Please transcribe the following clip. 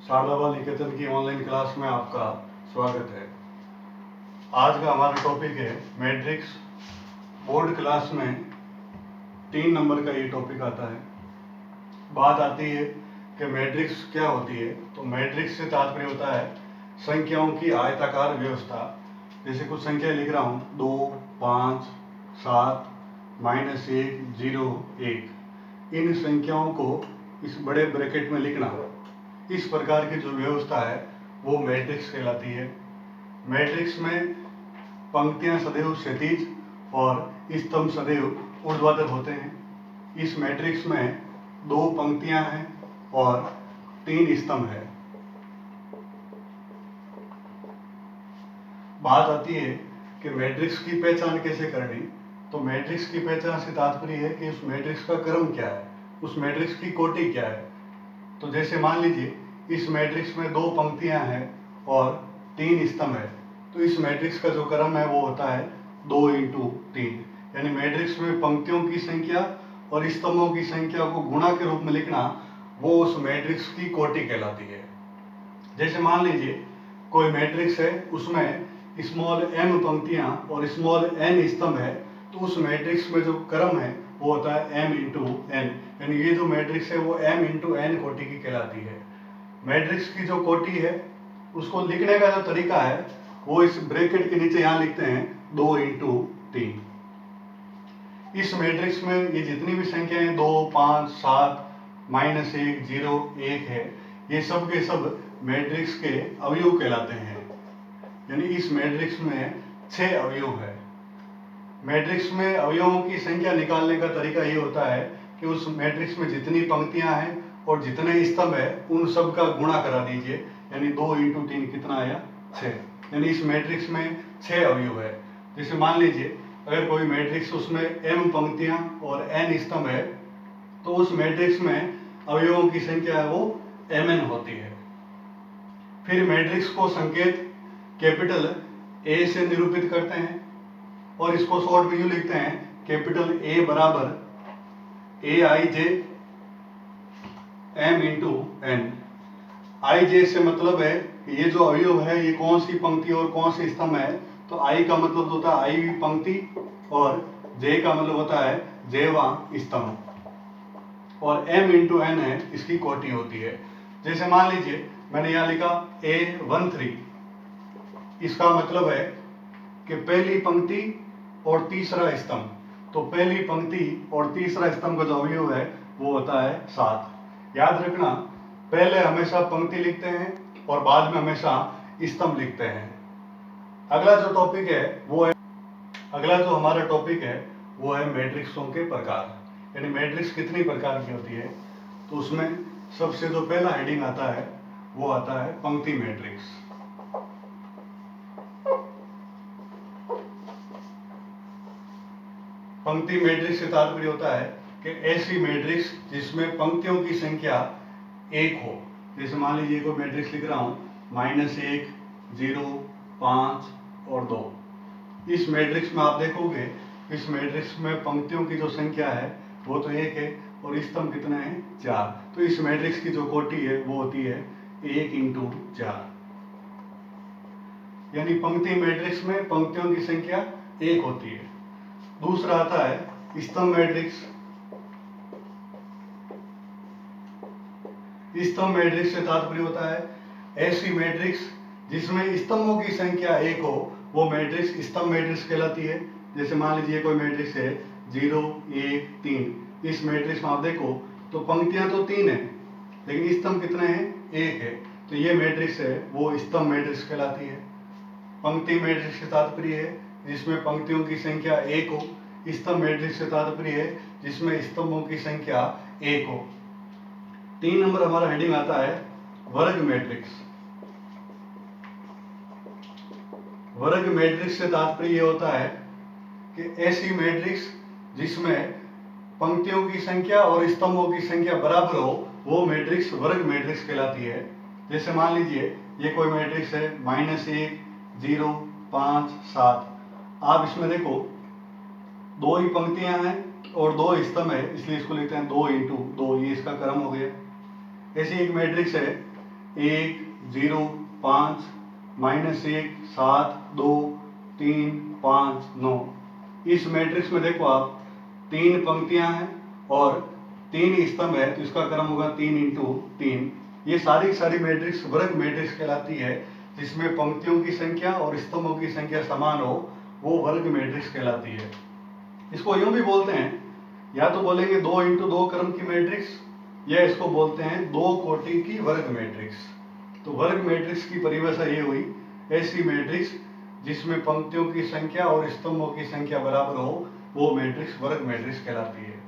शारदाबा निकेतन की online class में आपका स्वागत है। आज का हमारा टॉपिक है मैट्रिक्स। बोर्ड क्लास में 3 नंबर का ये टॉपिक आता है। बात आती है कि मैट्रिक्स क्या होती है। तो मैट्रिक्स से तात्पर्य होता है संख्याओं की आयताकार व्यवस्था। जैसे कुछ संख्या लिख रहा हूँ 2, 5, 7, -1, 0, 1। इन संख्याओं को इस बड़े ब्रैकेट में लिखना, इस प्रकार की जो व्यवस्था है वो मैट्रिक्स कहलाती है। मैट्रिक्स में पंक्तियां सदैव क्षैतिज और स्तंभ सदैव ऊर्ध्वाधर होते हैं। इस मैट्रिक्स में 2 पंक्तियां हैं और 3 स्तंभ है। बात आती है कि मैट्रिक्स की पहचान कैसे करनी। तो मैट्रिक्स की पहचान से तात्पर्य है कि उस मैट्रिक्स का क्रम क्या है, उस मैट्रिक्स की कोटि क्या है। तो जैसे मान लीजिए इस मैट्रिक्स में 2 पंक्तियां हैं और 3 स्तंभ है, तो इस मैट्रिक्स का जो क्रम है वो होता है 2 × 3। यानी मैट्रिक्स में पंक्तियों की संख्या और स्तंभों की संख्या को गुणा के रूप में लिखना, वो उस मैट्रिक्स की कोटि कहलाती है। जैसे मान लीजिए कोई मैट्रिक्स है, उसमें स्मॉल m पंक्तियां और स्मॉल n स्तंभ है, तो उस मैट्रिक्स में जो क्रम है वो होता है m × n। यानी ये जो मैट्रिक्स है वो m × n कोटि की कहलाती है। मैट्रिक्स की जो कोटि है उसको लिखने का जो तरीका है वो इस ब्रैकेट के नीचे यहाँ लिखते हैं 2 × 3। इस मैट्रिक्स में ये जितनी भी संख्याएं 2, 5, 7, -1, 0, 1 है, ये सब के सब मैट्रिक्स के अवयव कहलाते हैं। यानी इस मैट्रिक्स में 6 अवयव है। मैट्रिक्स में अवयवों की संख्या निकालने का तरीका ये होता है कि उस मैट्रिक्स में जितनी पंक्तियां हैं और जितने स्तंभ है उन सब का गुणा करा दीजिए। यानी 2 × 3 कितना आया? 6। यानी इस मैट्रिक्स में 6 अवयव है। जैसे मान लीजिए अगर कोई मैट्रिक्स उसमें m पंक्तियां और n स्तंभ है, तो उस मैट्रिक्स में अवयवों की संख्या है वो mn होती है। फिर मैट्रिक्स को संकेत कैपिटल A से निरूपित करते हैं और इसको शॉर्ट में यूं लिखते हैं कैपिटल A बराबर Aij m × n। Ij से मतलब है कि ये जो अवयव है ये कौन सी पंक्ति और कौन सी स्तंभ है। तो I का मतलब होता है i पंक्ति और j का मतलब होता है jवां स्तंभ और m × n है इसकी कोटि होती है। जैसे मान लीजिए मैंने यहाँ लिखा A13, इसका मतलब है कि पहली पंक्ति और तीसरा स्तंभ। तो पहली पंक्ति और तीसरा स्तंभ का जो अवयव है वो होता है 7। याद रखना, पहले हमेशा पंक्ति लिखते हैं और बाद में हमेशा स्तंभ लिखते हैं। अगला जो टॉपिक है वो है अगला जो हमारा टॉपिक है वो है मैट्रिक्सों के प्रकार। यानी मैट्रिक्स कितनी प्रकार की होती है। तो उसमें सबसे जो पहला हेडिंग आता है वो आता है पंक्ति मैट्रिक्स। पंक्ति मैट्रिक्स से तात्पर्य होता है कि ऐसी मैट्रिक्स जिसमें पंक्तियों की संख्या 1 हो। जैसे मान लीजिए कोई मैट्रिक्स लिख रहा हूं -1, 0, 5 और 2। इस मैट्रिक्स में आप देखोगे इस मैट्रिक्स में पंक्तियों की जो संख्या है वो तो 1 है और स्तंभ कितने हैं? 4। तो इस मैट्रिक्स की जो कोटि है वो होती है 1 × 4। यानी पंक्ति मैट्रिक्स में पंक्तियों की संख्या 1 होती है। दूसरा आता है स्तंभ मैट्रिक्स। स्तंभ मैट्रिक्स से तात्पर्य होता है ऐसी मैट्रिक्स जिसमें स्तंभों की संख्या 1 हो, वो मैट्रिक्स स्तंभ मैट्रिक्स कहलाती है। जैसे मान लीजिए कोई मैट्रिक्स है 0, 1, 3। इस मैट्रिक्स में आप देखो तो पंक्तियां तो 3 है लेकिन स्तंभ कितने हैं? 1 है। तो ये मैट्रिक्स है वो स्तंभ मैट्रिक्स कहलाती है। पंक्ति मैट्रिक्स से तात्पर्य है जिसमें पंक्तियों की संख्या 1 हो। स्तंभ मैट्रिक्स से तात्पर्य है जिसमें स्तंभों की संख्या 1 हो। 3 नंबर हमारा हेडिंग आता है वर्ग मैट्रिक्स। वर्ग मैट्रिक्स से तात्पर्य होता है कि ऐसी मैट्रिक्स जिसमें पंक्तियों की संख्या और स्तंभों की संख्या बराबर हो, वो मैट्रिक्स वर्ग मैट्रिक्स कहलाती है। जैसे मान लीजिए ये कोई मैट्रिक्स है -1, 0, 5, 7। आप इसमें देखो 2 ही पंक्तियां हैं और 2 स्तंभ है, इसलिए इसको लिखते हैं 2 × 2। ये इसका क्रम हो गया। ऐसी एक मैट्रिक्स है 1 0 5 -1 7 2 3 5 9। इस मैट्रिक्स में देखो आप 3 पंक्तियां हैं और 3 स्तंभ है, तो इसका क्रम होगा 3 इंटू 3। ये सारी सारी मैट्रिक्स वर्ग मैट्रिक्स कहलाती है, जिसमें पंक्तियों की संख्या और स्तंभों की संख्या समान हो, वो वर्ग मैट्रिक्स कहलाती है। इसको यूं भी बोलते हैं, या तो बोलेंगे 2 इंटू 2 क्रम की मैट्रिक्स, या इसको बोलते हैं 2 कोटि की वर्ग मैट्रिक्स। तो वर्ग मैट्रिक्स की परिभाषा ये हुई, ऐसी मैट्रिक्स जिसमें पंक्तियों की संख्या और स्तंभों की संख्या बराबर हो, वो मैट्रिक्स वर्ग मैट्रिक्स कहलाती है।